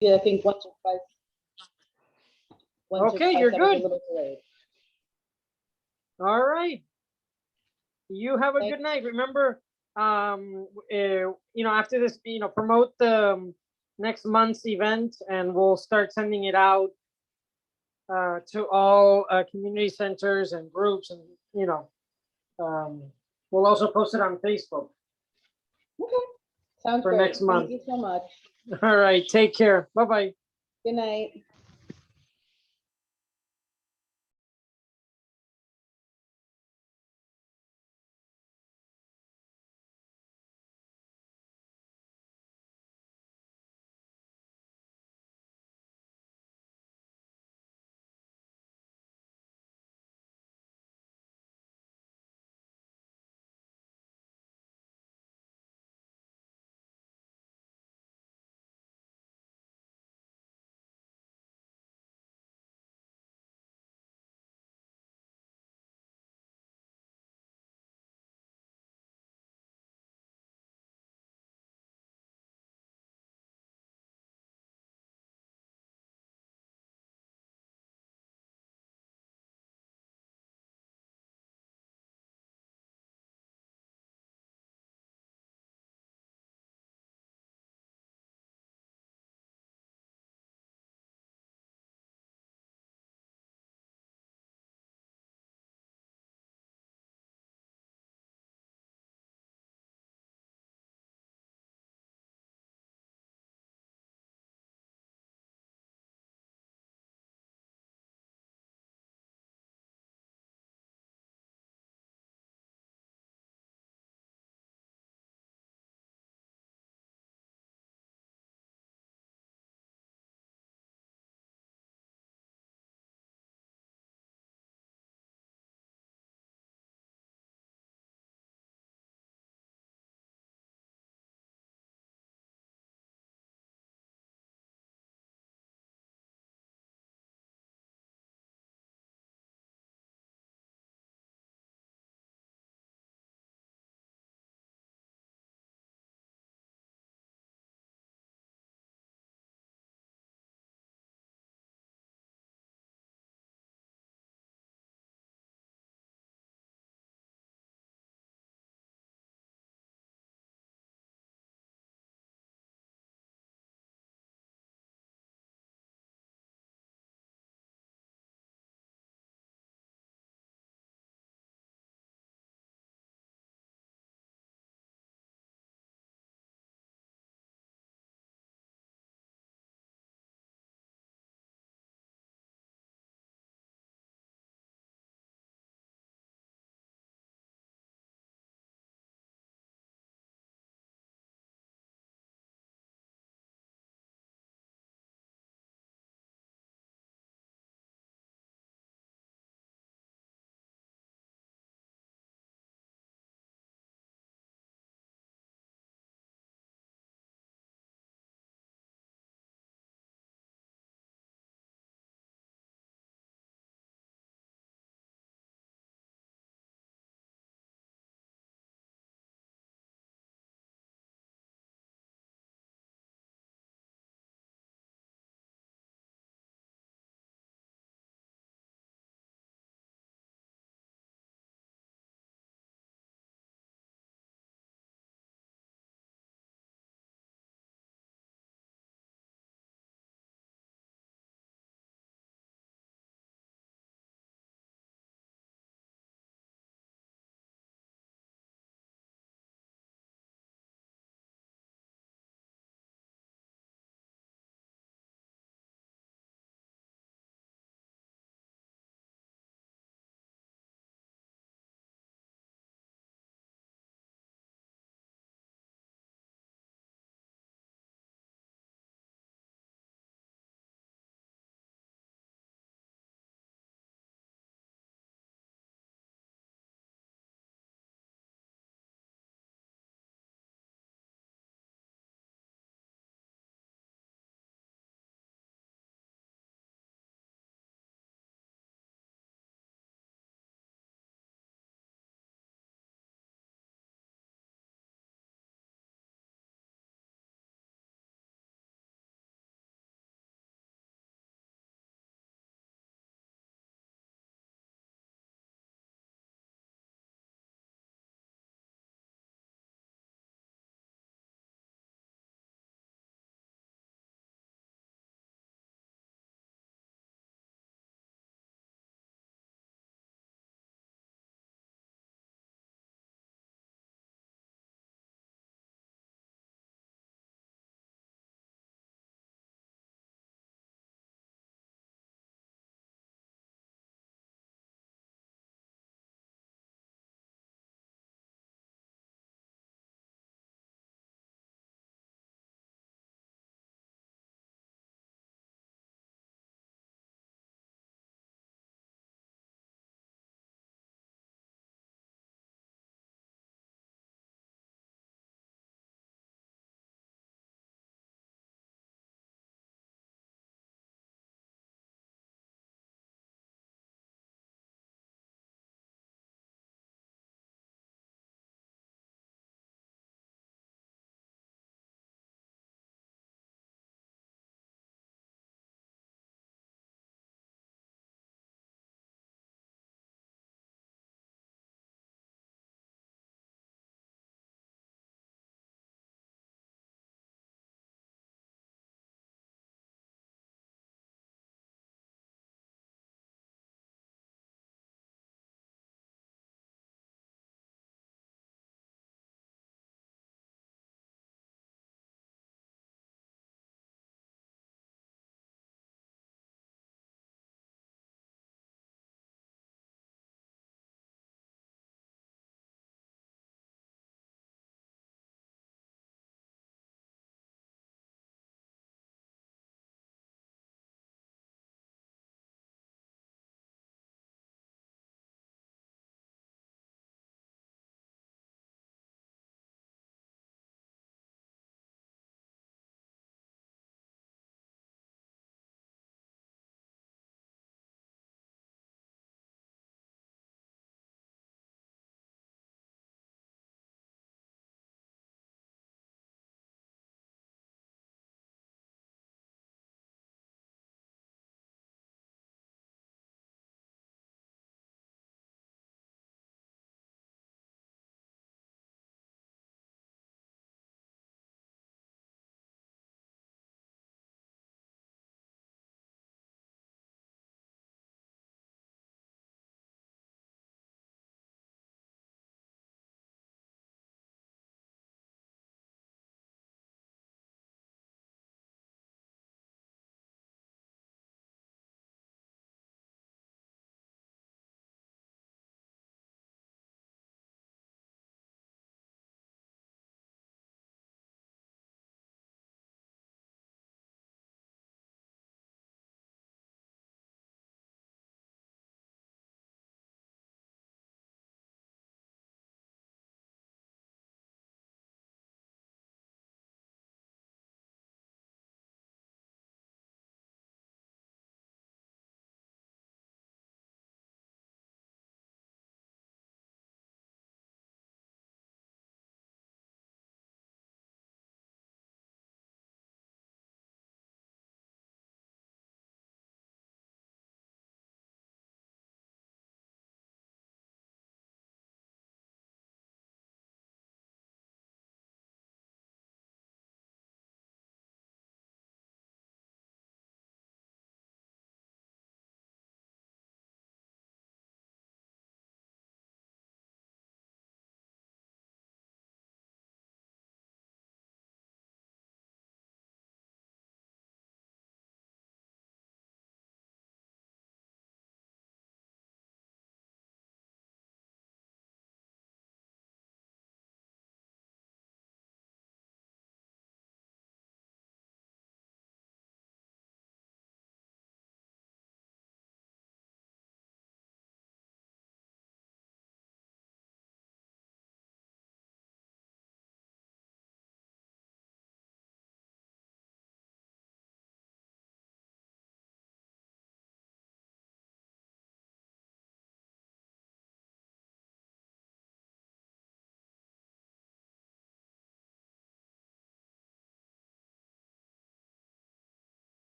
Yeah, I think once or Okay, twice you're I was a good. little delayed. All right. You have a Thank- good night. Remember, after this, promote the next month's event, and we'll start sending it out to all community centers and groups, and um, we'll also post it on Facebook Okay, sounds for great. next month. Thank you so much. All right, take care. Bye bye. Good night.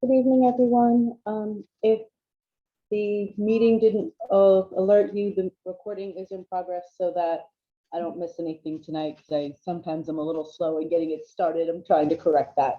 Good evening, everyone. If the meeting didn't alert you, the recording is in progress so that I don't miss anything tonight, because I sometimes I'm a little slow in getting it started. I'm trying to correct that.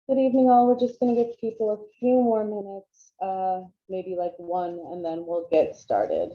Good evening, all. We're just going to give people a few more minutes, maybe like one, and then we'll get started.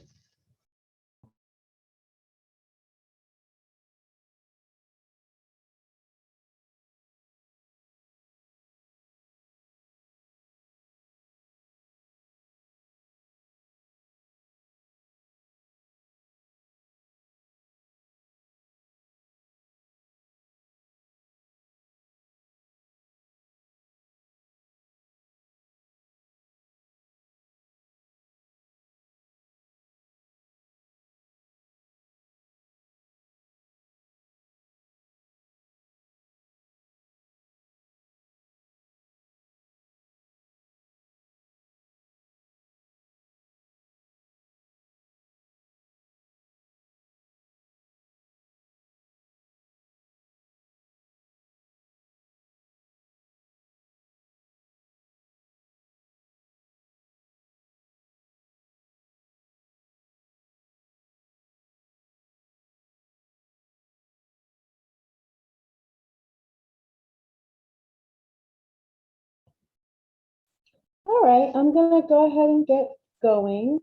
All right, I'm gonna go ahead and get going.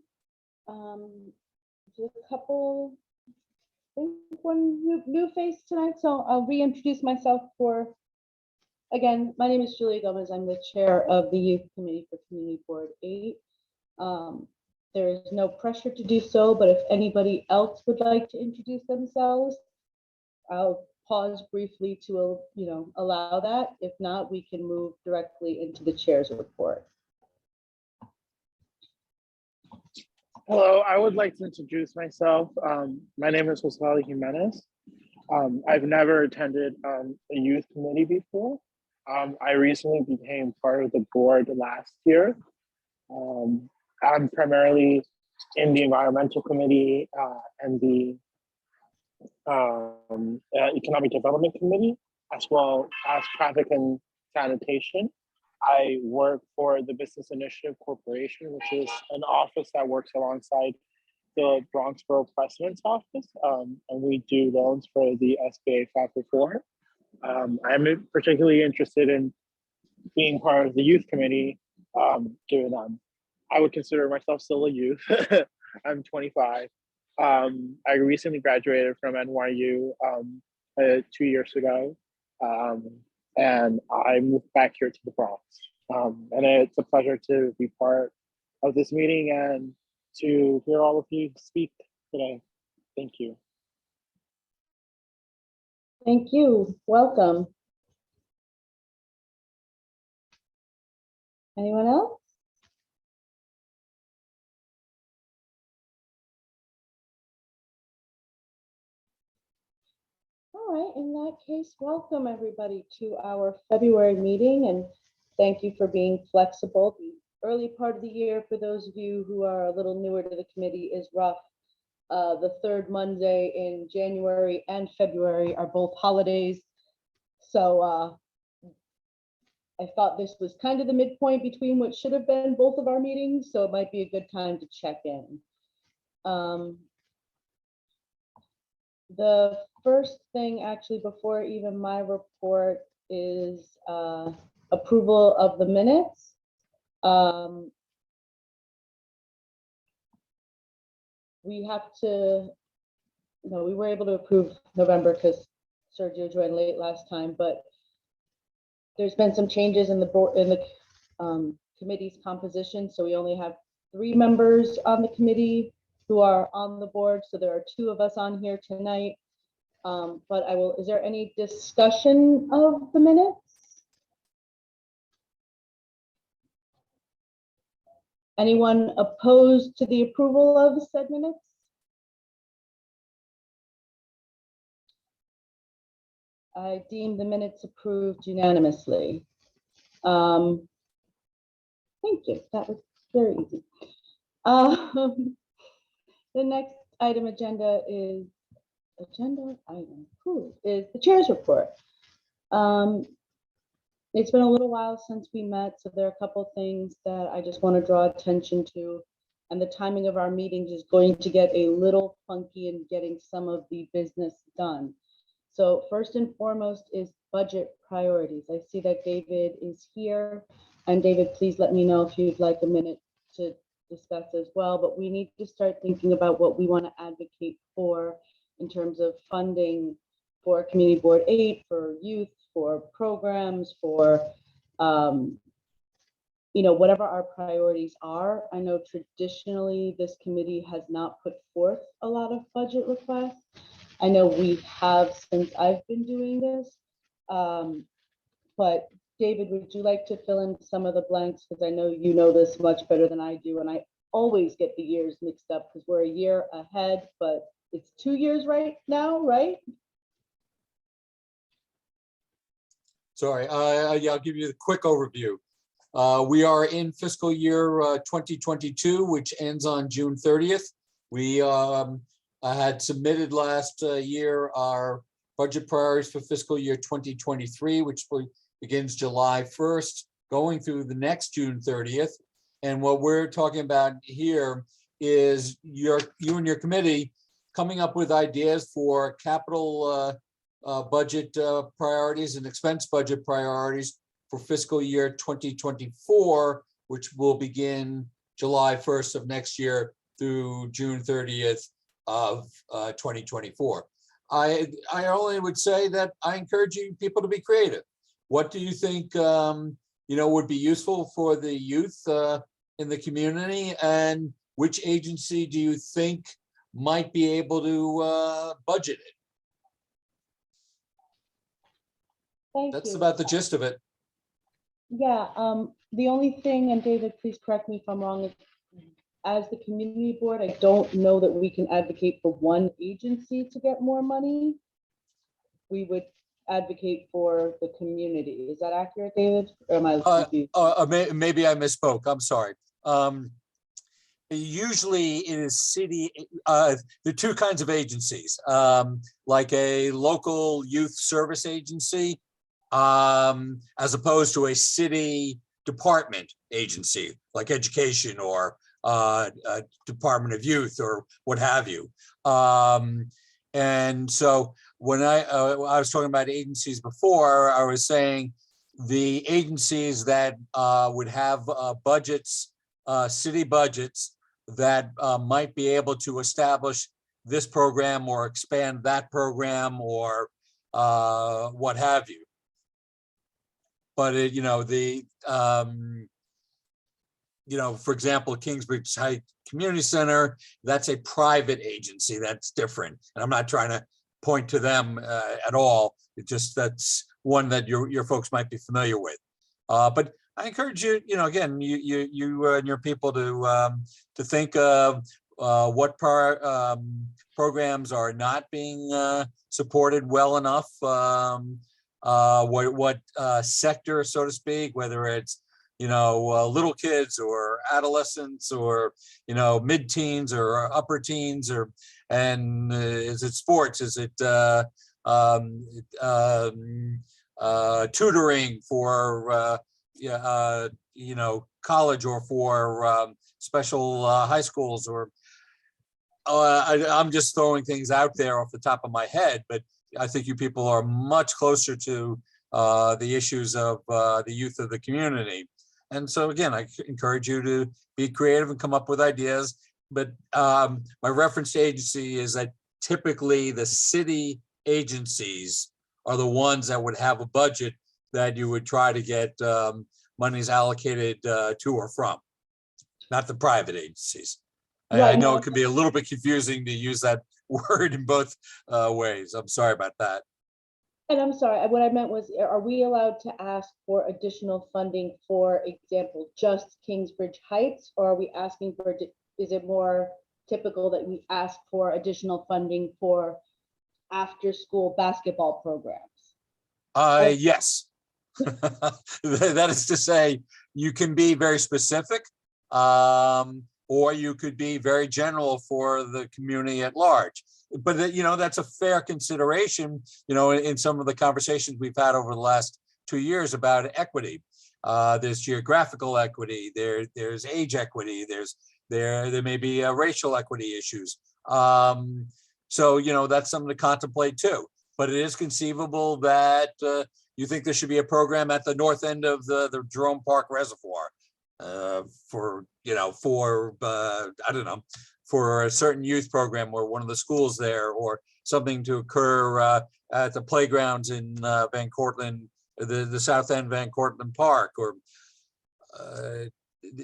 Just a couple, I think one new face tonight, so I'll reintroduce myself again, my name is Julia Gomez. I'm the chair of the Youth Committee for Community Board 8. There is no pressure to do so, but if anybody else would like to introduce themselves, I'll pause briefly to, allow that. If not, we can move directly into the chair's report. Hello, I would like to introduce myself. My name is José Jimenez. I've never attended a youth committee before. I recently became part of the board last year. I'm primarily in the environmental committee and the economic development committee, as well as traffic and sanitation. I work for the Business Initiative Corporation, which is an office that works alongside the Bronxboro President's office, and we do loans for the SBA 504. I'm particularly interested in being part of the youth committee, given I would consider myself still a youth. I'm 25. I recently graduated from NYU 2 years ago, and I moved back here to the Bronx. And it's a pleasure to be part of this meeting and to hear all of you speak today. Thank you. Thank you. Welcome. Anyone else? All right, in that case, welcome everybody to our February meeting, and thank you for being flexible. The early part of the year, for those of you who are a little newer to the committee, is rough. The third Monday in January and February are both holidays. So I thought this was kind of the midpoint between what should have been both of our meetings, so it might be a good time to check in. The first thing, actually, before even my report, is approval of the minutes. We have to, we were able to approve November because Sergio joined late last time, but there's been some changes in the board, in the committee's composition. So we only have 3 members on the committee who are on the board. So there are 2 of us on here tonight. But is there any discussion of the minutes? Anyone opposed to the approval of said minutes? I deem the minutes approved unanimously. Thank you. That was very easy. The next item is the chair's report. It's been a little while since we met, so there are a couple things that I just want to draw attention to. And the timing of our meetings is going to get a little funky in getting some of the business done. So first and foremost is budget priorities. I see that David is here. And David, please let me know if you'd like a minute to discuss as well. But we need to start thinking about what we want to advocate for in terms of funding for Community Board 8, for youth, for programs, for whatever our priorities are. I know traditionally this committee has not put forth a lot of budget requests. I know we have since I've been doing this, but David, would you like to fill in some of the blanks? Because I know you know this much better than I do, and I always get the years mixed up because we're a year ahead, but it's 2 years right now, right? Sorry, yeah, I'll give you the quick overview. We are in fiscal year 2022, which ends on June 30th. We had submitted last year our budget priorities for fiscal year 2023, which begins July 1st, going through the next June 30th. And what we're talking about here is you and your committee coming up with ideas for capital budget priorities and expense budget priorities for fiscal year 2024, which will begin July 1st of next year through June 30th of 2024. I only would say that I encourage you people to be creative. What do you think, would be useful for the youth in the community, and which agency do you think might be able to budget it? Thank That's you. about the gist of it. Yeah, the only thing, and David, please correct me if I'm wrong, is as the community board, I don't know that we can advocate for one agency to get more money. We would advocate for the community. Is that accurate, David? Or am I confused? Maybe I misspoke. I'm sorry. Usually it is city, there are two kinds of agencies, like a local youth service agency, as opposed to a city department agency, like education or Department of Youth or what have you. And so when I was talking about agencies before, I was saying the agencies that would have budgets, city budgets that might be able to establish this program or expand that program or what have you. But for example, Kingsbridge Heights Community Center, that's a private agency. That's different. And I'm not trying to point to them at all. It just, that's one that your folks might be familiar with. But I encourage you, again, you and your people to think of what programs are not being supported well enough. What sector, so to speak, whether it's little kids or adolescents or mid-teens or upper teens, and is it sports? Is it tutoring for college or for special high schools, or I'm just throwing things out there off the top of my head, but I think you people are much closer to the issues of the youth of the community. And so again, I encourage you to be creative and come up with ideas. But my reference to agency is that typically the city agencies are the ones that would have a budget that you would try to get monies allocated to or from, not the private agencies. I know it can be a little bit confusing to use that word in both ways. I'm sorry about that. And I'm sorry, what I meant was, are we allowed to ask for additional funding, for example, just Kingsbridge Heights? Or are we asking for, is it more typical that we ask for additional funding for after-school basketball programs? Yes. That is to say, you can be very specific, or you could be very general for the community at large. But that's a fair consideration, in some of the conversations we've had over the last 2 years about equity. There's geographical equity, there's age equity, there may be racial equity issues. So that's something to contemplate too. But it is conceivable that you think there should be a program at the north end of the Jerome Park Reservoir for I don't know, for a certain youth program or one of the schools there, or something to occur at the playgrounds in Van Cortlandt, the South End Van Cortlandt Park, or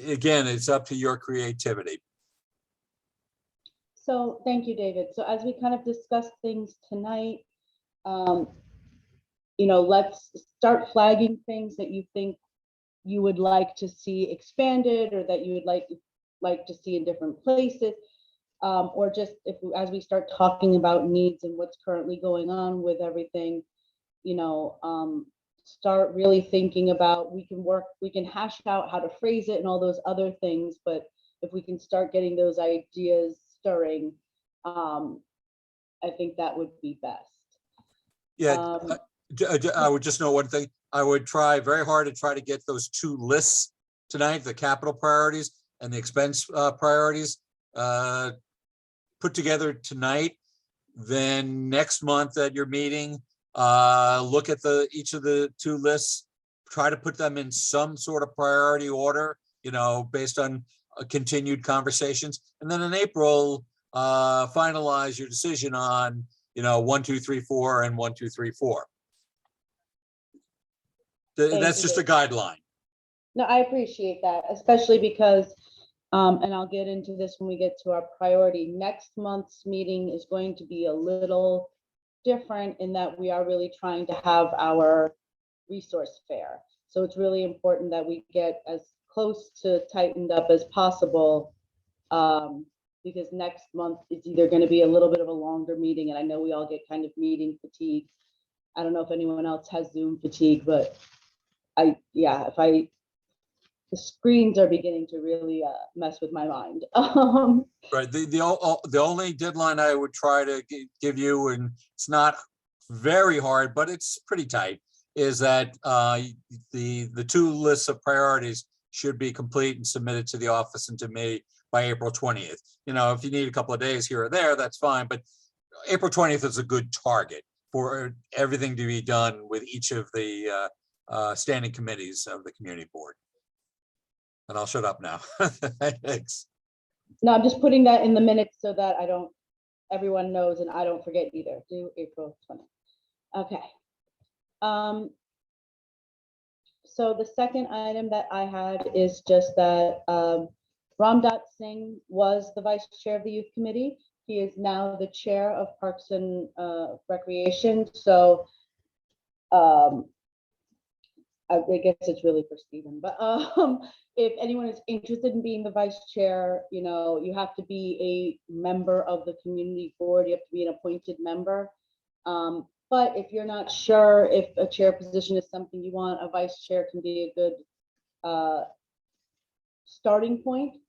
again, it's up to your creativity. So thank you, David. So as we kind of discussed things tonight, let's start flagging things that you think you would like to see expanded, or that you would like to see in different places, or just as we start talking about needs and what's currently going on with everything, start really thinking about, we can hash out how to phrase it and all those other things, but if we can start getting those ideas stirring, I think that would be best. Yeah, I would just know one thing. I would try very hard to try to get those two lists tonight, the capital priorities and the expense priorities, put together tonight. Then next month at your meeting, look at each of the two lists, try to put them in some sort of priority order, based on continued conversations. And then in April, finalize your decision on, 1, 2, 3, 4 and 1, 2, 3, 4. That's you, just a Dave. guideline. No, I appreciate that, especially because, and I'll get into this when we get to our priority. Next month's meeting is going to be a little different in that we are really trying to have our resource fair. So it's really important that we get as close to tightened up as possible, because next month is either going to be a little bit of a longer meeting, and I know we all get kind of meeting fatigue. I don't know if anyone else has Zoom fatigue, but the screens are beginning to really mess with my mind. Right. The only deadline I would try to give you, and it's not very hard, but it's pretty tight, is that the 2 lists of priorities should be complete and submitted to the office and to me by April 20th. If you need a couple of days here or there, that's fine, but April 20th is a good target for everything to be done with each of the standing committees of the community board. And I'll shut up now. Thanks. No, I'm just putting that in the minutes so that everyone knows and I don't forget either. Due April 20th. Okay. So the second item that I had is just that Ramdat Singh was the vice chair of the youth committee. He is now the chair of Parks and Recreation. So I guess it's really for Stephen, but if anyone is interested in being the vice chair, you have to be a member of the community board. You have to be an appointed member. But if you're not sure if a chair position is something you want, a vice chair can be a good starting point.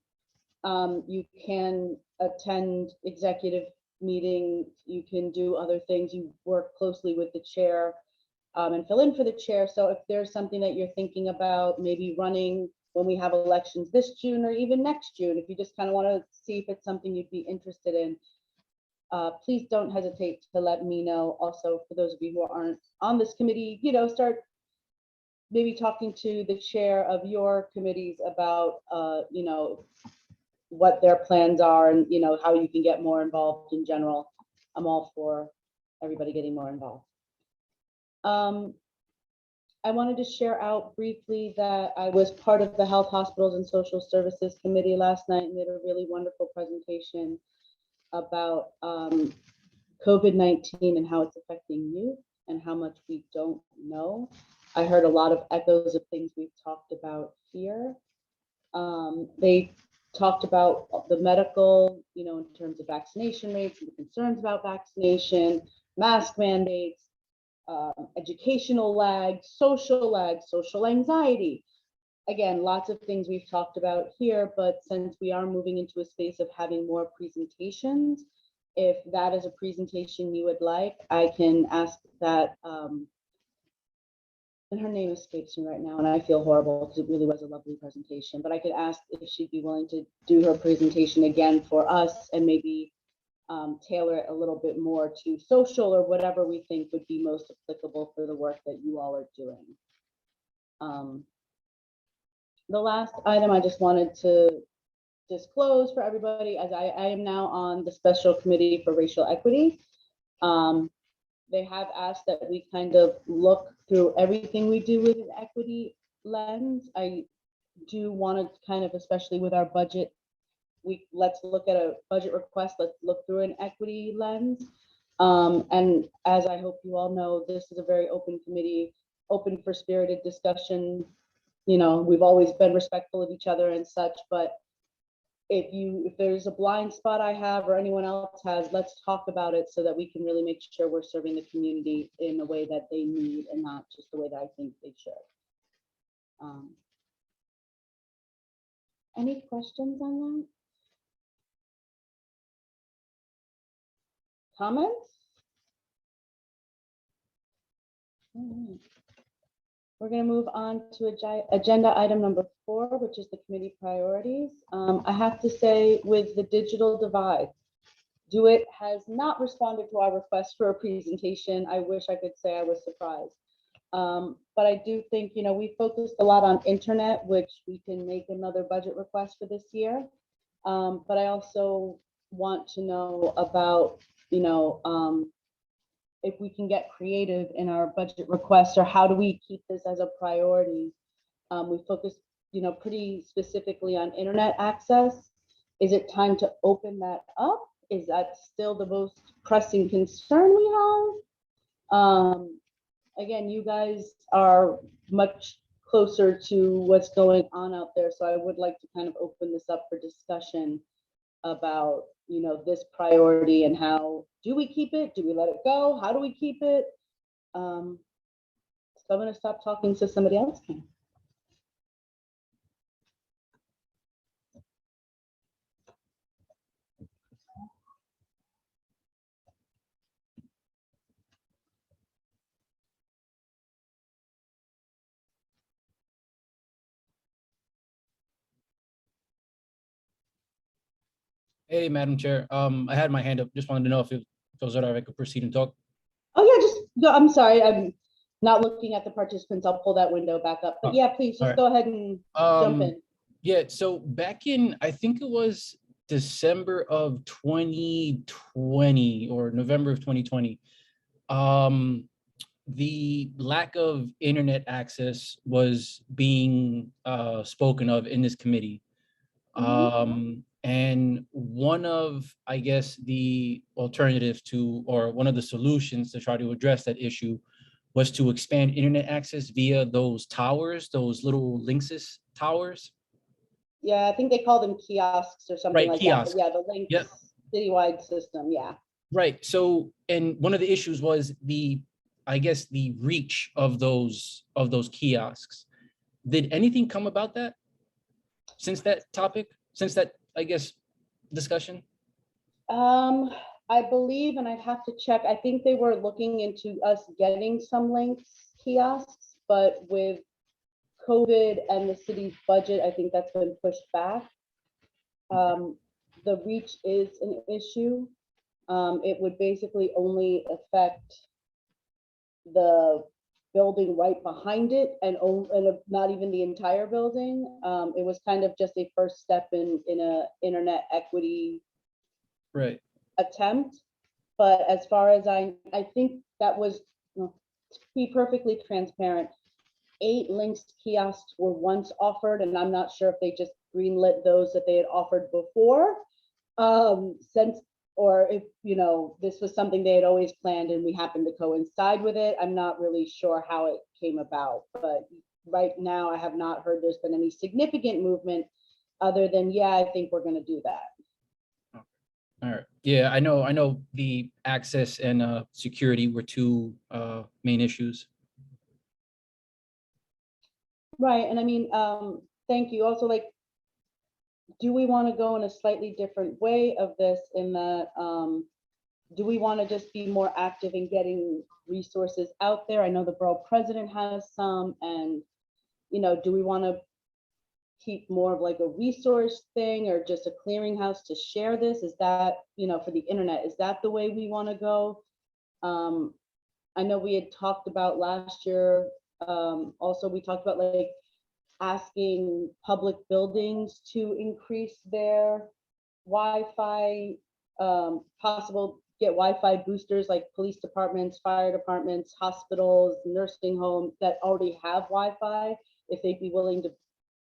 You can attend executive meetings. You can do other things. You work closely with the chair. And fill in for the chair. So if there's something that you're thinking about maybe running when we have elections this June or even next June, if you just kind of want to see if it's something you'd be interested in, please don't hesitate to let me know. Also, for those of you who aren't on this committee, start maybe talking to the chair of your committees about, what their plans are and, how you can get more involved in general. I'm all for everybody getting more involved. I wanted to share out briefly that I was part of the Health, Hospitals, and Social Services Committee last night and made a really wonderful presentation about COVID-19 and how it's affecting youth and how much we don't know. I heard a lot of echoes of things we've talked about here. They talked about the medical, in terms of vaccination rates and the concerns about vaccination, mask mandates, educational lag, social anxiety. Again, lots of things we've talked about here, but since we are moving into a space of having more presentations, if that is a presentation you would like, I can ask that, and her name escapes me right now, and I feel horrible because it really was a lovely presentation, but I could ask if she'd be willing to do her presentation again for us and maybe tailor it a little bit more to social or whatever we think would be most applicable for the work that you all are doing. The last item I just wanted to disclose for everybody, as I am now on the special committee for racial equity. They have asked that we kind of look through everything we do with an equity lens. I do want to kind of, especially with our budget, let's look at a budget request, let's look through an equity lens. And as I hope you all know, this is a very open committee, open for spirited discussion. We've always been respectful of each other and such, but if there's a blind spot I have or anyone else has, let's talk about it so that we can really make sure we're serving the community in the way that they need and not just the way that I think they should. Any questions on that? Comments? All right. We're going to move on to agenda item number 4, which is the committee priorities. I have to say, with the digital divide, DoIT has not responded to our request for a presentation. I wish I could say I was surprised. But I do think, we focused a lot on internet, which we can make another budget request for this year. But I also want to know about, if we can get creative in our budget requests, or how do we keep this as a priority? We focus, pretty specifically on internet access. Is it time to open that up? Is that still the most pressing concern we have? Again, you guys are much closer to what's going on out there, so I would like to kind of open this up for discussion about, this priority, and how do we keep it? Do we let it go? How do we keep it? So I'm gonna stop talking so somebody else can. Hey, Madam Chair, I had my hand up. Just wanted to know if it was all right, if I could proceed and talk. Oh, yeah, just, no, I'm sorry, I'm not looking at the participants. I'll pull that window back up. But Oh, yeah, please, just alright. go ahead and jump Um, in. yeah, so back in, I think it was December of 2020 or November of 2020, the lack of internet access was being spoken of in this committee. And one of, I guess, the alternatives to, or one of the solutions to try to address that issue was to expand internet access via those towers, those little Linksys towers. Yeah, I think they call them kiosks or something Right, like that. kiosks. But yeah, the Lynx Yep. citywide system, yeah. Right, so, and one of the issues was the, I guess, the reach of those kiosks. Did anything come about that since that topic, since that, I guess, discussion? I believe, and I'd have to check, I think they were looking into us getting some Lynx kiosks, but with COVID and the city's budget, I think that's been pushed back. The reach is an issue. It would basically only affect the building right behind it, and not even the entire building. It was kind of just a first step in a internet equity Right, attempt. But as far as I think that was, to be perfectly transparent, 8 Lynx kiosks were once offered, and I'm not sure if they just greenlit those that they had offered before. Since, or if, this was something they had always planned and we happened to coincide with it. I'm not really sure how it came about, but right now I have not heard there's been any significant movement other than, yeah, I think we're gonna do that. all right. Yeah, I know the access and security were two main issues. Right, and I mean, thank you. Also, like, do we want to go in a slightly different way of this, in that, do we want to just be more active in getting resources out there? I know the borough president has some, and, do we want to keep more of like a resource thing, or just a clearinghouse to share this? Is that, for the internet, is that the way we want to go? I know we had talked about last year, also we talked about like asking public buildings to increase their Wi-Fi, possible get Wi-Fi boosters, like police departments, fire departments, hospitals, nursing homes that already have Wi-Fi, if they'd be willing to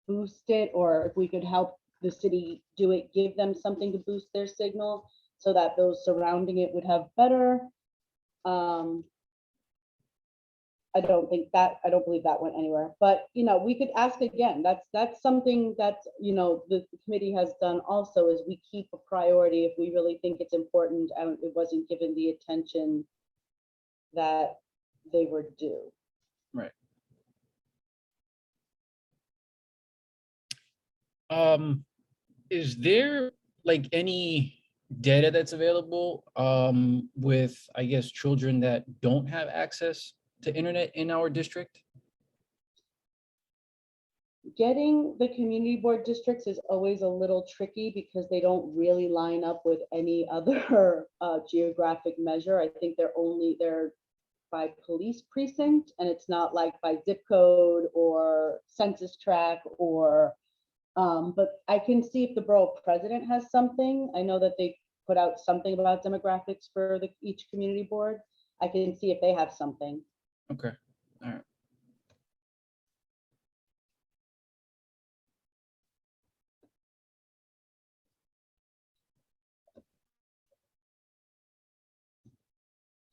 boost it, or if we could help the city do it, give them something to boost their signal so that those surrounding it would have better. I don't believe that went anywhere, but we could ask again. That's something that the committee has done also, is we keep a priority if we really think it's important and it wasn't given the attention that they were due. Right. Is there like any data that's available with, I guess, children that don't have access to internet in our district? Getting the community board districts is always a little tricky because they don't really line up with any other geographic measure. I think they're by police precinct, and it's not like by zip code or census tract or, but I can see if the borough president has something. I know that they put out something about demographics for each community board. I can see if they have something. Okay, all right.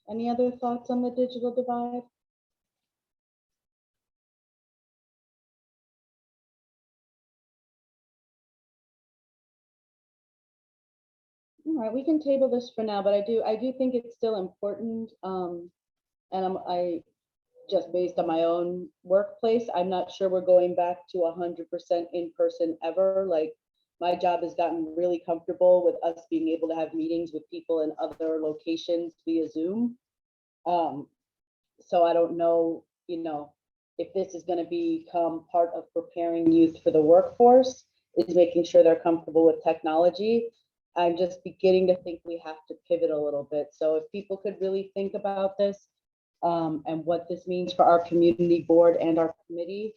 Any other thoughts on the digital divide? All right, we can table this for now, but I do think it's still important. And I just based on my own workplace, I'm not sure we're going back to 100% in person ever. Like, my job has gotten really comfortable with us being able to have meetings with people in other locations via Zoom. So I don't know, if this is going to become part of preparing youth for the workforce, is making sure they're comfortable with technology. I'm just beginning to think we have to pivot a little bit. So if people could really think about this, and what this means for our community board and our committee,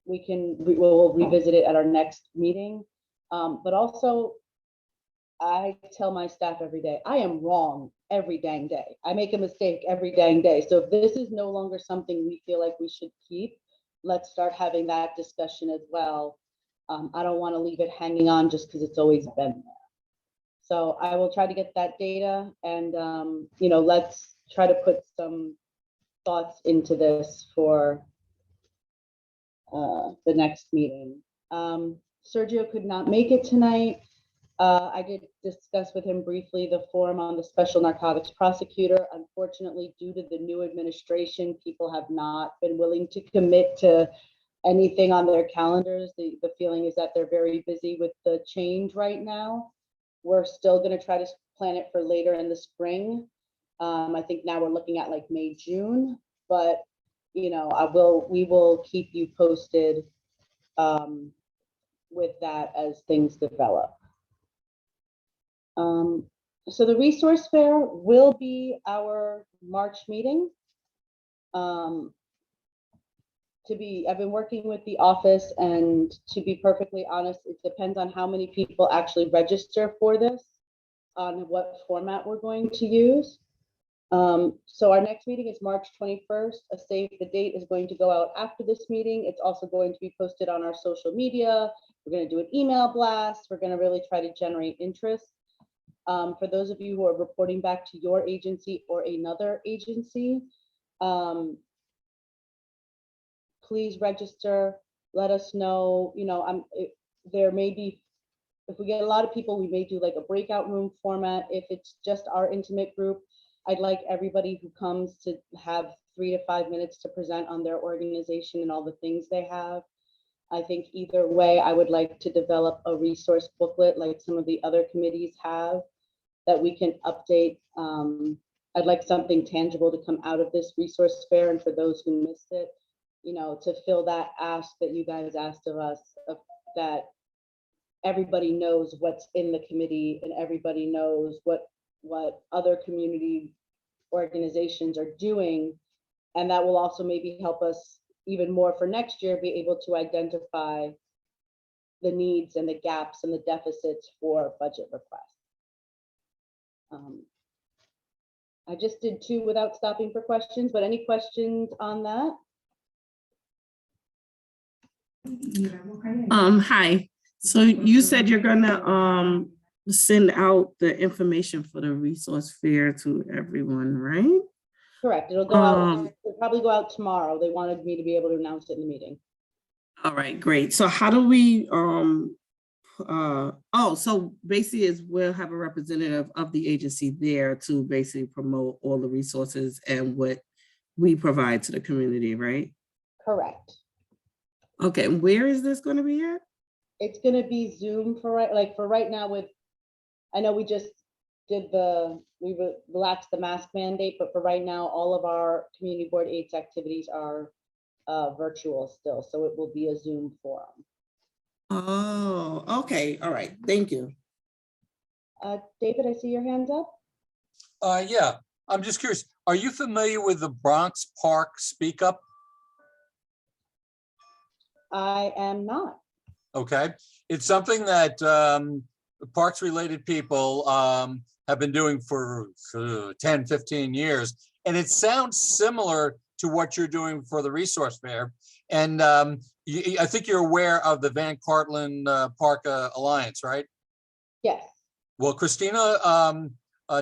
we will revisit it at our next meeting. But also, I tell my staff every day, I am wrong every dang day. I make a mistake every dang day. So if this is no longer something we feel like we should keep, let's start having that discussion as well. I don't want to leave it hanging on just because it's always been there. So I will try to get that data, and let's try to put some thoughts into this for the next meeting. Sergio could not make it tonight. I did discuss with him briefly the forum on the special narcotics prosecutor. Unfortunately, due to the new administration, people have not been willing to commit to anything on their calendars. The feeling is that they're very busy with the change right now. We're still going to try to plan it for later in the spring. I think now we're looking at like May, June, but we will keep you posted with that as things develop. So the resource fair will be our March meeting. I've been working with the office, and to be perfectly honest, it depends on how many people actually register for this, on what format we're going to use. So our next meeting is March 21st. A save the date is going to go out after this meeting. It's also going to be posted on our social media. We're going to do an email blast. We're going to really try to generate interest. For those of you who are reporting back to your agency or another agency, please register. Let us know. There may be, if we get a lot of people, we may do like a breakout room format. If it's just our intimate group, I'd like everybody who comes to have 3 to 5 minutes to present on their organization and all the things they have. I think either way, I would like to develop a resource booklet like some of the other committees have that we can update. I'd like something tangible to come out of this resource fair, and for those who missed it, to fill that ask that you guys asked of us, that everybody knows what's in the committee and everybody knows what other community organizations are doing. And that will also maybe help us even more for next year, be able to identify the needs and the gaps and the deficits for budget requests. I just did 2 without stopping for questions, but any questions on that? Hi. So you said you're gonna send out the information for the resource fair to everyone, right? Correct. It'll go out. It'll probably go out tomorrow. They wanted me to be able to announce it in the meeting. All right, great. So how do we so basically is we'll have a representative of the agency there to basically promote all the resources and what we provide to the community, right? Correct. Okay, where is this going to be at? It's going to be Zoom for right now. I know we just did we relaxed the mask mandate, but for right now, all of our community board aids activities are virtual still. So it will be a Zoom forum. Oh, okay. All right. Thank you. David, I see your hands up. Yeah, I'm just curious, are you familiar with the Bronx Park Speak Up? I am not. Okay, it's something that parks related people have been doing for 10, 15 years. And it sounds similar to what you're doing for the resource fair. And I think you're aware of the Van Cortlandt Park Alliance, right? Yes. Well, Christina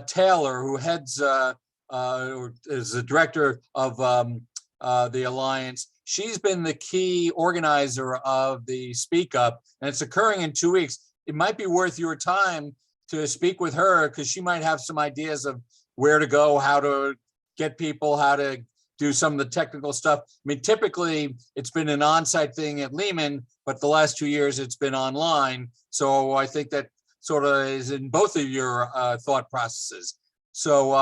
Taylor, who heads or is the director of the Alliance, she's been the key organizer of the Speak Up, and it's occurring in 2 weeks. It might be worth your time to speak with her because she might have some ideas of where to go, how to get people, how to do some of the technical stuff. I mean, typically it's been an on-site thing at Lehman, but the last 2 years it's been online. So I think that sort of is in both of your thought processes. So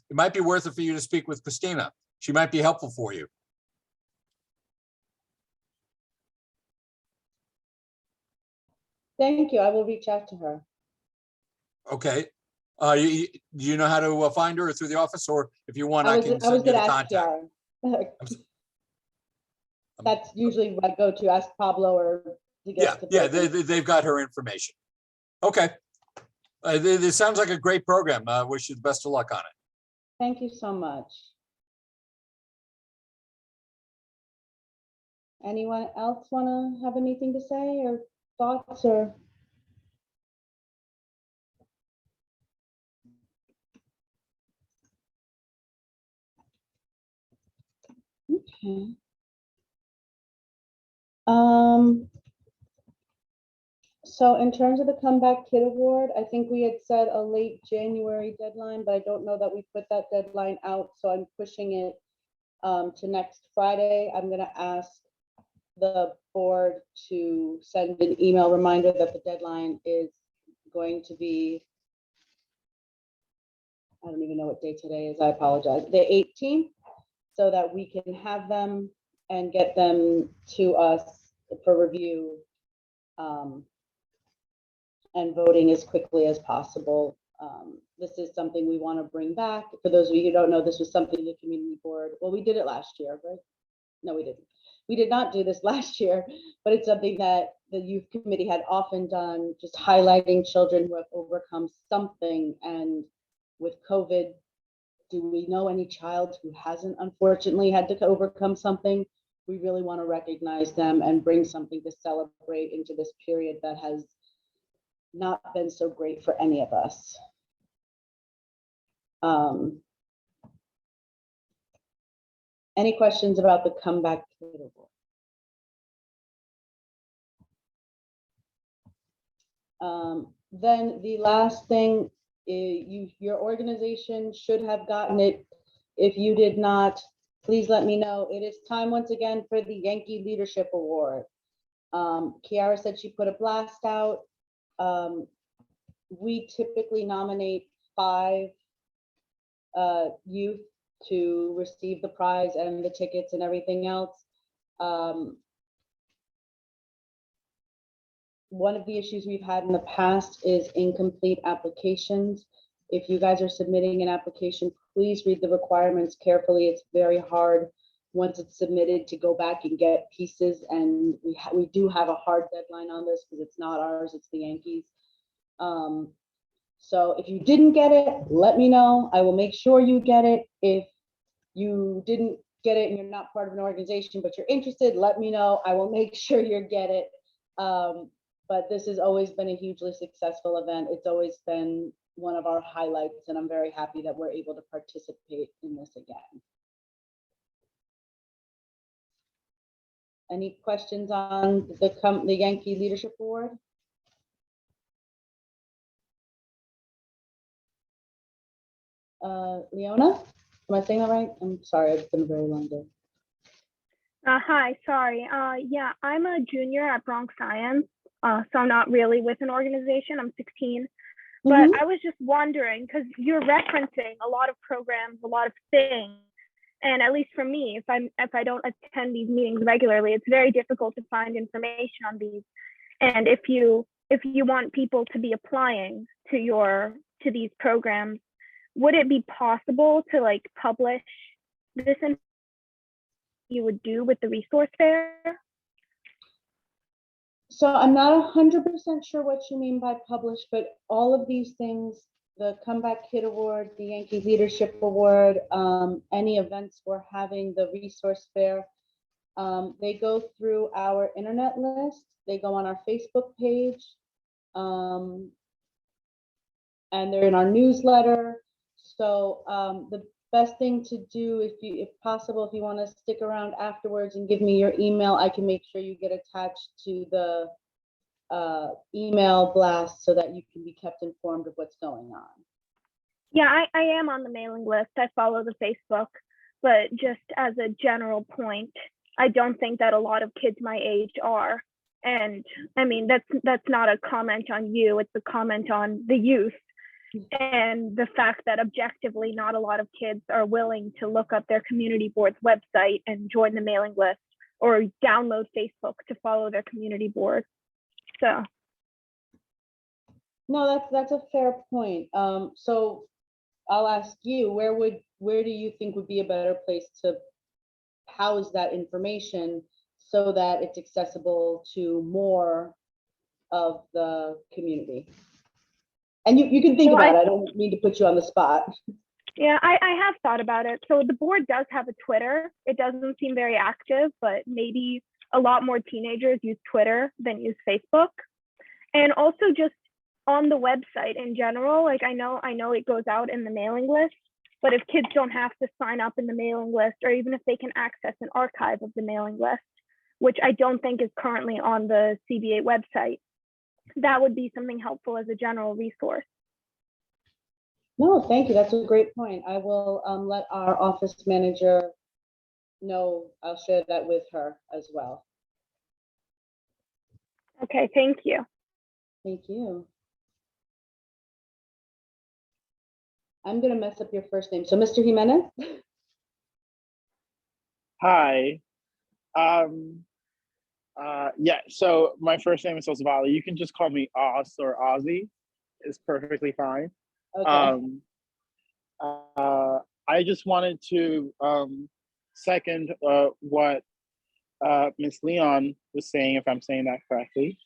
it might be worth it for you to speak with Christina. She might be helpful for you. Thank you. I will reach out to her. Okay. Do you know how to find her through the office, or if you want, I can I was send you the gonna ask contact? Kiara. That's usually what I go to, ask Pablo or to Yeah, get. to yeah, Brittany. they've got her information. Okay. This sounds like a great program. Wish you the best of luck on it. Thank you so much. Anyone else want to have anything to say or thoughts or? Okay. So in terms of the Comeback Kid Award, I think we had said a late January deadline, but I don't know that we put that deadline out, so I'm pushing it to next Friday. I'm gonna ask the board to send an email reminder that the deadline is going to be, I don't even know what day today is, I apologize, the 18th, so that we can have them and get them to us for review and voting as quickly as possible. This is something we want to bring back. For those of you who don't know, this was something the community board, well, we did it last year, right? No, we didn't. We did not do this last year, but it's something that the youth committee had often done, just highlighting children who have overcome something. And with COVID, do we know any child who hasn't unfortunately had to overcome something? We really want to recognize them and bring something to celebrate into this period that has not been so great for any of us. Any questions about the Comeback Kid Award? Then the last thing is your organization should have gotten it. If you did not, please let me know. It is time once again for the Yankee Leadership Award. Kiara said she put a blast out. We typically nominate 5 youth to receive the prize and the tickets and everything else. One of the issues we've had in the past is incomplete applications. If you guys are submitting an application, please read the requirements carefully. It's very hard once it's submitted to go back and get pieces. And we do have a hard deadline on this because it's not ours, it's the Yankees. So if you didn't get it, let me know. I will make sure you get it. If you didn't get it and you're not part of an organization, but you're interested, let me know. I will make sure you get it. But this has always been a hugely successful event. It's always been one of our highlights, and I'm very happy that we're able to participate in this again. Any questions on the Yankee Leadership Award? Leona, am I saying that right? I'm sorry, it's been a very long day. Hi, sorry. Yeah, I'm a junior at Bronx Science, so I'm not really with an organization. I'm 16. But I was just wondering, because you're referencing a lot of programs, a lot of things, and at least for me, if I don't attend these meetings regularly, it's very difficult to find information on these. And if you want people to be applying to these programs, would it be possible to like publish this in you would do with the resource fair? So I'm not 100% sure what you mean by publish, but all of these things, the Comeback Kid Award, the Yankee Leadership Award, any events we're having, the resource fair, they go through our internet list, they go on our Facebook page, and they're in our newsletter. So the best thing to do, if possible, if you want to stick around afterwards and give me your email, I can make sure you get attached to the email blast so that you can be kept informed of what's going on. Yeah, I am on the mailing list. I follow the Facebook, but just as a general point, I don't think that a lot of kids my age are. And I mean, that's not a comment on you, it's a comment on the youth. And the fact that objectively not a lot of kids are willing to look up their community board's website and join the mailing list or download Facebook to follow their community board. So No, that's a fair point. So I'll ask you, where do you think would be a better place to house that information so that it's accessible to more of the community? And you can think Well, about it. I don't mean to put you on the spot. yeah, I have thought about it. So the board does have a Twitter. It doesn't seem very active, but maybe a lot more teenagers use Twitter than use Facebook. And also just on the website in general, like I know it goes out in the mailing list, but if kids don't have to sign up in the mailing list, or even if they can access an archive of the mailing list, which I don't think is currently on the CBA website, that would be something helpful as a general resource. No, thank you. That's a great point. I will let our office manager know. I'll share that with her as well. Okay, thank you. Thank you. I'm gonna mess up your first name. So Mr. Jimenez? Hi. Yeah, so my first name is Osvaldo. You can just call me Oz or Ozzy. It's perfectly fine. Okay. I just wanted to second what Ms. Leon was saying, if I'm saying that correctly.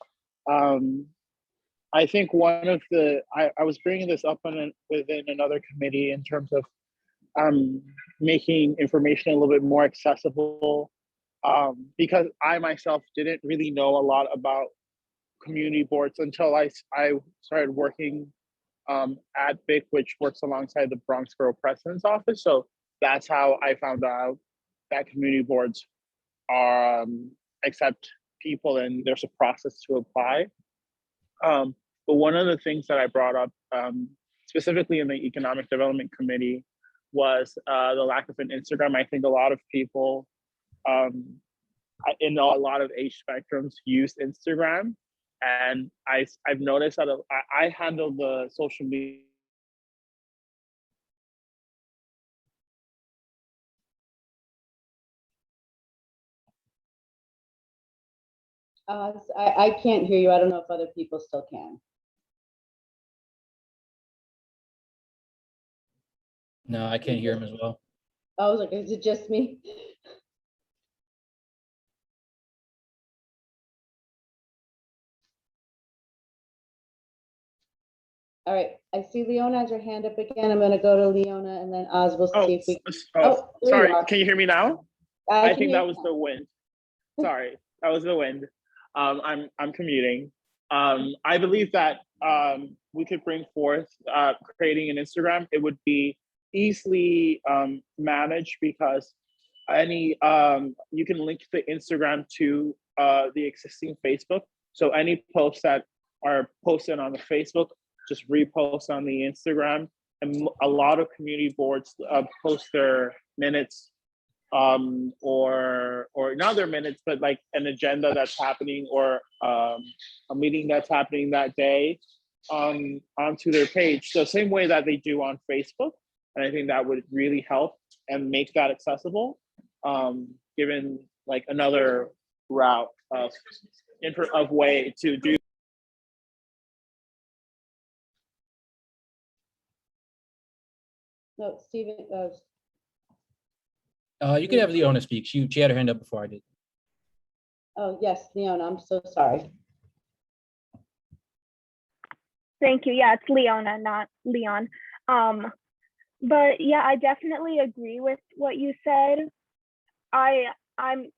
I think one of the, I was bringing this up within another committee in terms of making information a little bit more accessible, because I myself didn't really know a lot about community boards until I started working at BIC, which works alongside the Bronx Borough President's Office. So that's how I found out that community boards are accept people and there's a process to apply. But one of the things that I brought up specifically in the Economic Development Committee was the lack of an Instagram. I think a lot of people in a lot of age spectrums use Instagram. And I've noticed that I handle the social media. I can't hear you. I don't know if other people still can. No, I can't hear him as well. I was like, is it just me? All right, I see Leona has her hand up again. I'm gonna go to Leona and then Oz will see if we. Oh, there you Sorry, are. can you hear me now? I I can think hear that you was now. the wind. Sorry, that was the wind. I'm commuting. I believe that we could bring forth creating an Instagram. It would be easily managed because any you can link the Instagram to the existing Facebook. So any posts that are posted on the Facebook, just repost on the Instagram. And a lot of community boards post their minutes or not their minutes, but like an agenda that's happening or a meeting that's happening that day onto their page. So same way that they do on Facebook. And I think that would really help and make that accessible, given like another route of way to do No, Stephen, You could have Leona speak. She had her hand up before I did. oh, yes, Leona, I'm so sorry. Thank you. Yeah, it's Leona, not Leon. But yeah, I definitely agree with what you said. I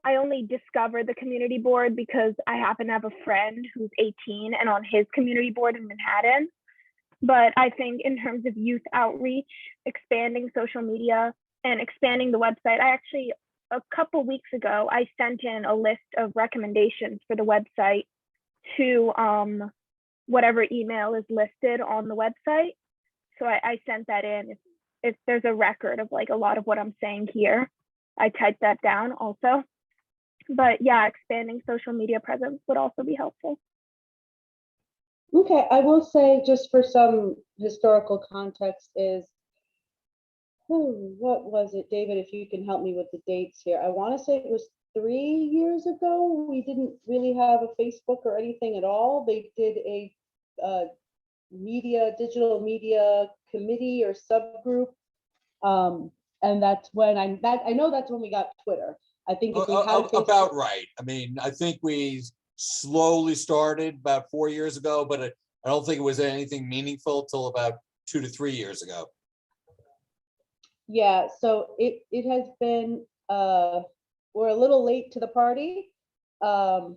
only discovered the community board because I happen to have a friend who's 18 and on his community board in Manhattan. But I think in terms of youth outreach, expanding social media and expanding the website, I actually, a couple weeks ago, I sent in a list of recommendations for the website to whatever email is listed on the website. So I sent that in. If there's a record of like a lot of what I'm saying here, I typed that down also. But yeah, expanding social media presence would also be helpful. Okay, I will say, just for some historical context, is, what was it, David, if you can help me with the dates here? I want to say it was 3 years ago. We didn't really have a Facebook or anything at all. They did a digital media committee or subgroup. And that's when I know that's when we got Twitter. I think if we had a Facebook. About right. I mean, I think we slowly started about 4 years ago, but I don't think it was anything meaningful till about 2 to 3 years ago. Yeah, so it has been, we're a little late to the party. To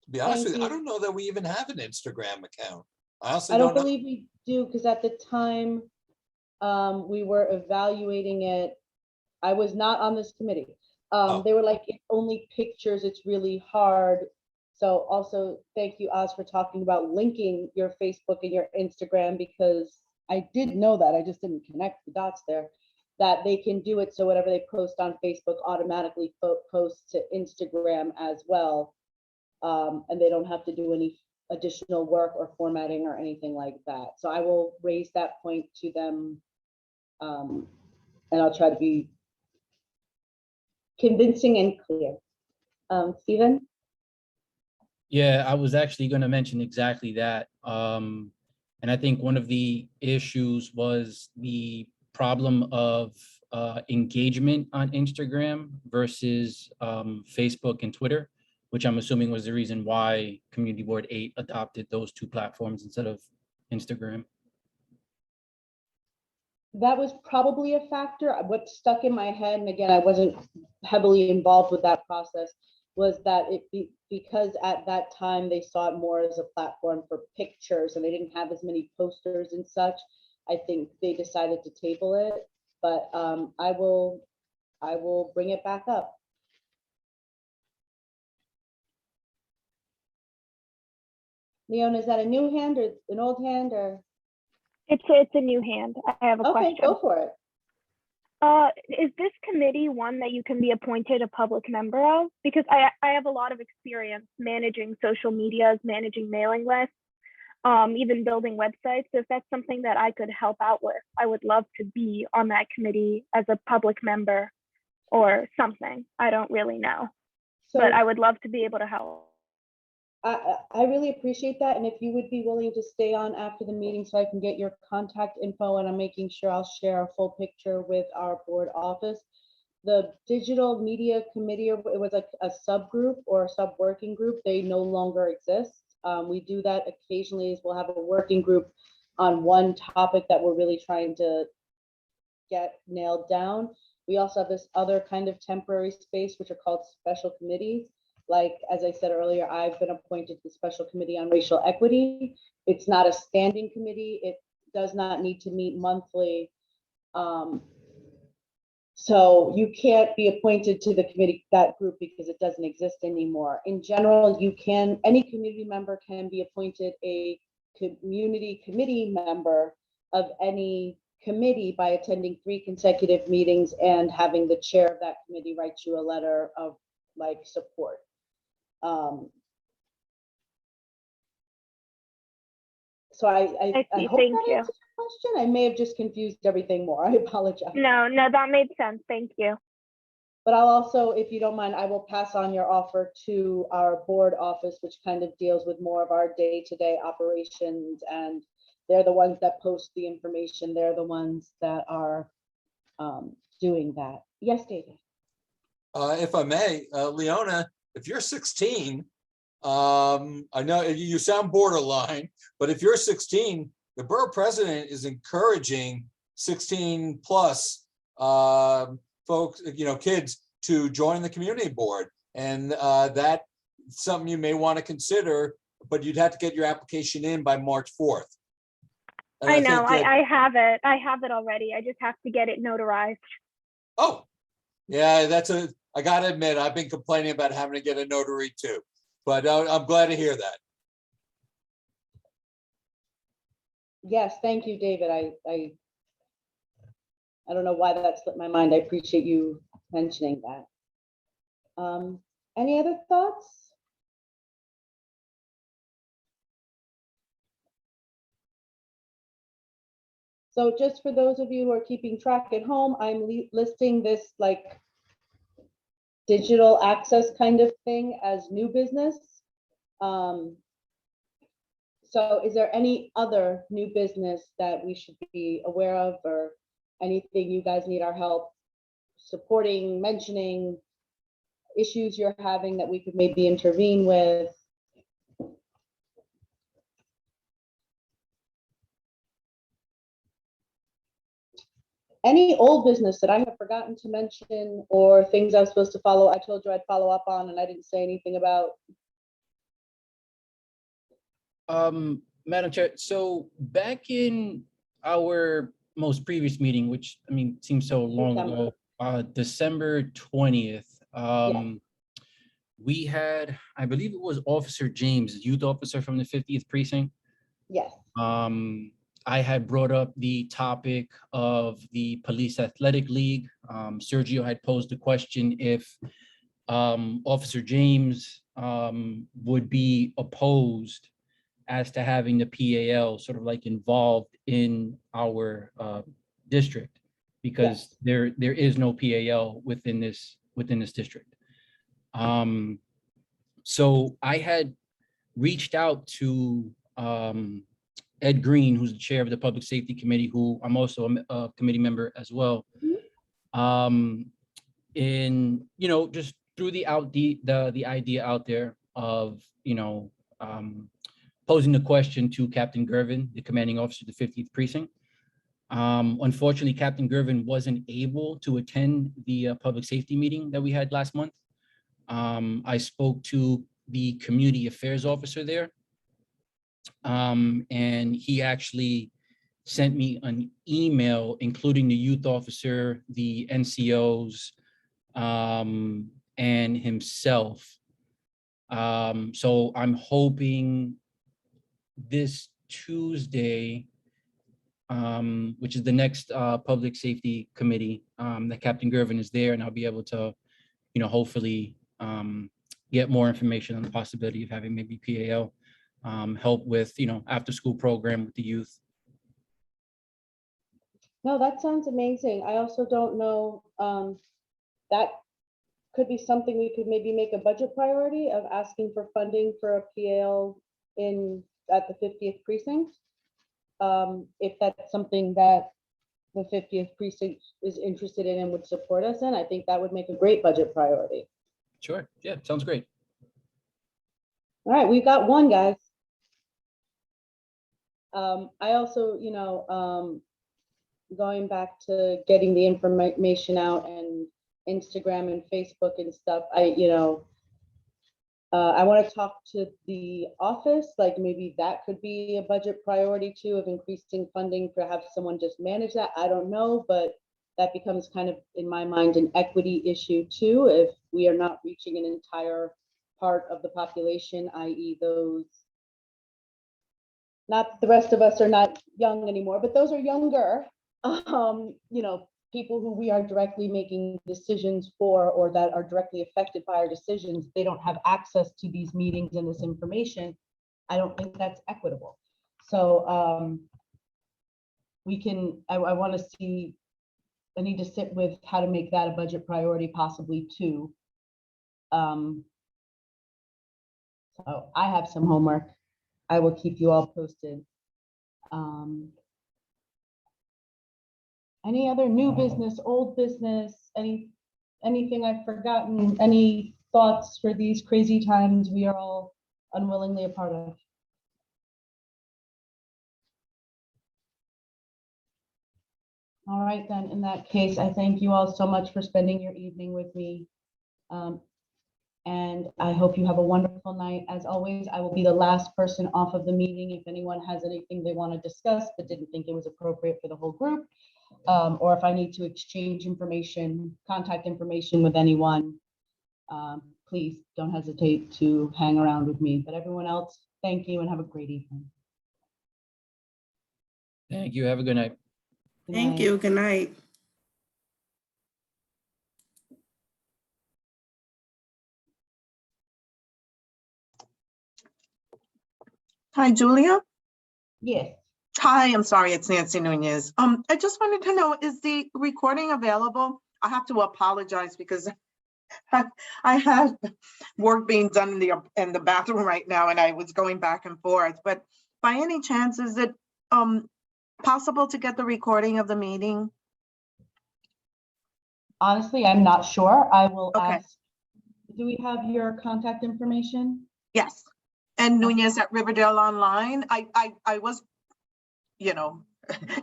be honest with you, I Thank you. don't know that we even have an Instagram account. I honestly I don't don't know. believe we do, because at the time, we were evaluating it. I was not on this committee. Oh. They were like, it's only pictures, it's really hard. So also, thank you, Oz, for talking about linking your Facebook and your Instagram, because I did know that, I just didn't connect the dots there, that they can do it so whatever they post on Facebook automatically posts to Instagram as well. And they don't have to do any additional work or formatting or anything like that. So I will raise that point to them. And I'll try to be convincing and clear. Stephen? Yeah, I was actually going to mention exactly that. And I think one of the issues was the problem of engagement on Instagram versus Facebook and Twitter, which I'm assuming was the reason why Community Board 8 adopted those two platforms instead of Instagram. That was probably a factor. What stuck in my head, and again, I wasn't heavily involved with that process, was that because at that time they saw it more as a platform for pictures and they didn't have as many posters and such. I think they decided to table it, but I will bring it back up. Leona, is that a new hand or an old hand, or? It's a new hand. I have a Okay, question. go for it. Is this committee one that you can be appointed a public member of? Because I have a lot of experience managing social medias, managing mailing lists, even building websites. So if that's something that I could help out with, I would love to be on that committee as a public member or something. I don't really know, So but I would love to be able to help. I really appreciate that. And if you would be willing to stay on after the meeting so I can get your contact info, and I'm making sure I'll share a full picture with our board office. The digital media committee, it was like a subgroup or a sub-working group. They no longer exist. We do that occasionally, is we'll have a working group on one topic that we're really trying to get nailed down. We also have this other kind of temporary space, which are called special committees. Like, as I said earlier, I've been appointed to the Special Committee on Racial Equity. It's not a standing committee. It does not need to meet monthly. So you can't be appointed to the committee, that group, because it doesn't exist anymore. In general, any community member can be appointed a community committee member of any committee by attending 3 consecutive meetings and having the chair of that committee write you a letter of like support. So I see. hope Thank that you. answers your question. I may have just confused everything more. I apologize. No, that made sense. Thank you. But I'll also, if you don't mind, I will pass on your offer to our board office, which kind of deals with more of our day-to-day operations and they're the ones that post the information. They're the ones that are doing that. Yes, David? If I may, Leona, if you're 16, I know you sound borderline, but if you're 16, the borough president is encouraging 16 plus folks, kids to join the community board. And that's something you may want to consider, but you'd have to get your application in by March 4th. And I know, think that- I have it. I have it already. I just have to get it notarized. Oh, yeah, I gotta admit, I've been complaining about having to get a notary too, but I'm glad to hear that. Yes, thank you, David. I don't know why that slipped my mind. I appreciate you mentioning that. Any other thoughts? So just for those of you who are keeping track at home, I'm listing this like digital access kind of thing as new business. So is there any other new business that we should be aware of, or anything you guys need our help supporting, mentioning, issues you're having that we could maybe intervene with? Any old business that I have forgotten to mention, or things I was supposed to follow, I told you I'd follow up on and I didn't say anything about? Madam Chair, so back in our most previous meeting, which I mean seems so long ago, December 20th, we had, I believe it was Officer James, youth officer from the 50th precinct. Yes. I had brought up the topic of the Police Athletic League. Sergio had posed the question if Officer James would be opposed as to having the PAL sort of like involved in our district, because there is no PAL within this district. So I had reached out to Ed Green, who's the chair of the Public Safety Committee, who I'm also a committee member as well. And just threw the idea out there of posing the question to Captain Gervin, the commanding officer of the 50th precinct. Unfortunately, Captain Gervin wasn't able to attend the public safety meeting that we had last month. I spoke to the community affairs officer there, and he actually sent me an email, including the youth officer, the NCOs, and himself. So I'm hoping this Tuesday, which is the next public safety committee, that Captain Gervin is there, and I'll be able to, hopefully get more information on the possibility of having maybe PAL help with, after school program with the youth. No, that sounds amazing. I also don't know, that could be something we could maybe make a budget priority of asking for funding for a PAL at the 50th precinct. If that's something that the 50th precinct is interested in and would support us in, I think that would make a great budget priority. Sure, yeah, sounds great. All right, we've got one, guys. I also, going back to getting the information out and Instagram and Facebook and stuff, I want to talk to the office, like maybe that could be a budget priority too, of increasing funding, perhaps someone just manage that. I don't know, but that becomes kind of, in my mind, an equity issue too, if we are not reaching an entire part of the population, i.e. those, not that the rest of us are not young anymore, but those are younger, people who we are directly making decisions for, or that are directly affected by our decisions. They don't have access to these meetings and this information. I don't think that's equitable. So I want to see, I need to sit with how to make that a budget priority possibly too. So I have some homework. I will keep you all posted. Any other new business, old business, anything I've forgotten, any thoughts for these crazy times we are all unwillingly a part of? All right, then, in that case, I thank you all so much for spending your evening with me. And I hope you have a wonderful night. As always, I will be the last person off of the meeting if anyone has anything they want to discuss but didn't think it was appropriate for the whole group. Or if I need to exchange information, contact information with anyone, please don't hesitate to hang around with me. But everyone else, thank you and have a great evening. Thank you. Have a good night. Good Thank night. you. Good night. Hi, Julia. Yes. Hi, I'm sorry, it's Nancy Nunez. I just wanted to know, is the recording available? I have to apologize because I have work being done in the bathroom right now, and I was going back and forth. But by any chance, is it possible to get the recording of the meeting? Honestly, I'm not sure. I will Okay. ask. Do we have your contact information? Yes. And Nunez at Riverdale Online. I was, you know,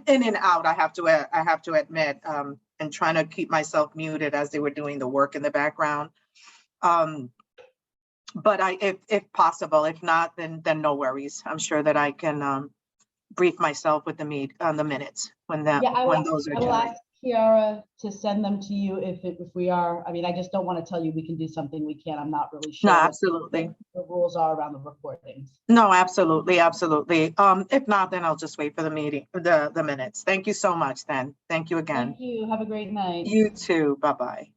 in and out, I have to admit, and trying to keep myself muted as they were doing the work in the background. But if possible, if not, then no worries. I'm sure that I can brief myself with the minutes when Yeah, when those are I will generated. ask Kiara to send them to you if we are, I mean, I just don't want to tell you we can do something we can't. I'm not really sure No, what absolutely. the rules are around the recordings. No, absolutely, absolutely. If not, then I'll just wait for the meeting, the minutes. Thank you so much then. Thank you again. Thank you. Have a great night. You too. Bye-bye.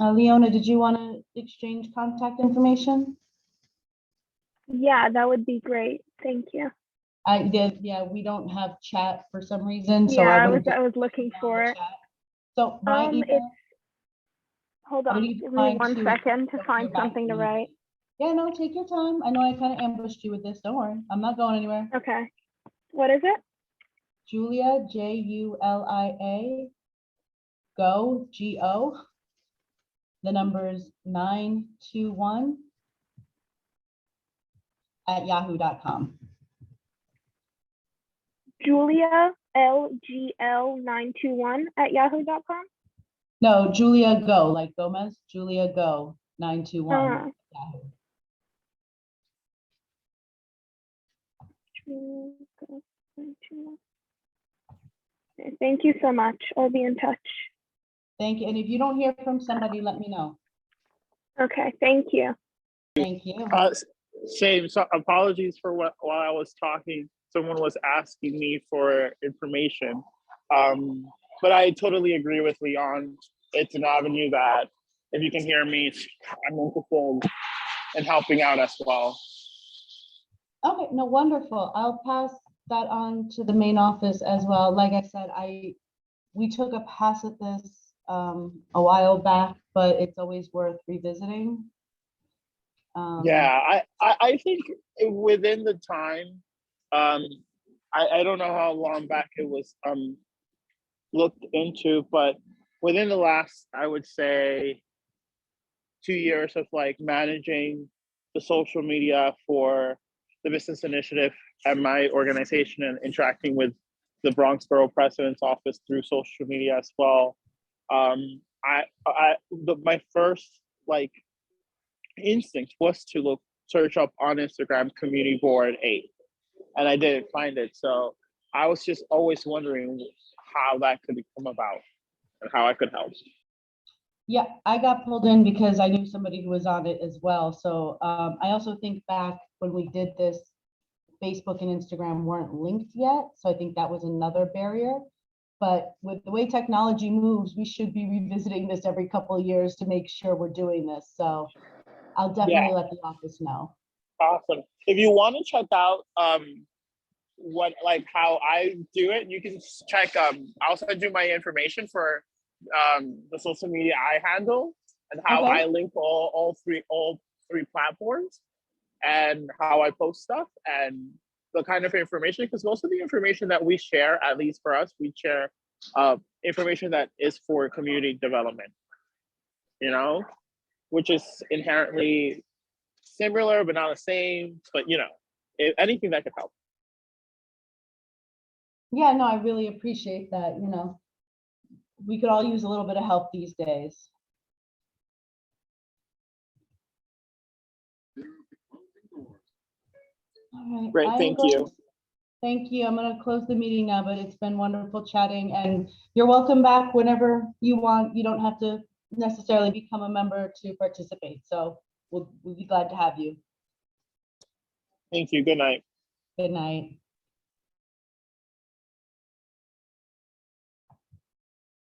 Leona, did you want to exchange contact information? Yeah, that would be great. Thank you. I did, yeah, we don't have chat for some reason, so Yeah, I I would've just was looking down for the it. chat. So my It's email. hold I would on, either give me find 1 to second to go find back something to me. write. Yeah, no, take your time. I know I kind of ambushed you with this. Don't worry. I'm not going anywhere. Okay. What is it? Julia, Julia, go, Go. The number's 921 at yahoo.com. Julia LGL921 at yahoo.com. No, Julia Go, like Gomez, Julia Go 921. Yahoo. Okay, thank you so much. I'll be in touch. Thank you. And if you don't hear from somebody, let me know. Okay, thank you. Thank you. Same. So apologies for while I was talking, someone was asking me for information. But I totally agree with Leon. It's an avenue that if you can hear me, I'm interested in helping out as well. Okay, no, wonderful. I'll pass that on to the main office as well. Like I said, we took a pass at this a while back, but it's always worth revisiting. Yeah, I think within the time, I don't know how long back it was looked into, but within the last, I would say, 2 years of like managing the social media for the business initiative at my organization and interacting with the Bronx Borough President's office through social media as well. My first like instinct was to search up on Instagram Community Board 8, and I didn't find it. So I was just always wondering how that could come about and how I could help. Yeah, I got pulled in because I knew somebody who was on it as well. So I also think back when we did this, Facebook and Instagram weren't linked yet. So I think that was another barrier. But with the way technology moves, we should be revisiting this every couple of years to make sure we're doing this. So I'll definitely let the office know. Awesome. If you want to check out like how I do it, you can check. I'll send you my information for the social media I handle and how Okay. I link all three platforms and how I post stuff and the kind of information, because most of the information that we share, at least for us, we share information that is for community development, you know, which is inherently similar but not the same, but you know, anything that could help. Yeah, no, I really appreciate that, you know. We could all use a little bit of help these days. All right. Great, I am thank going you. to- Thank you. I'm gonna close the meeting now, but it's been wonderful chatting, and you're welcome back whenever you want. You don't have to necessarily become a member to participate, so we'll be glad to have you. Thank you. Good night. Good night.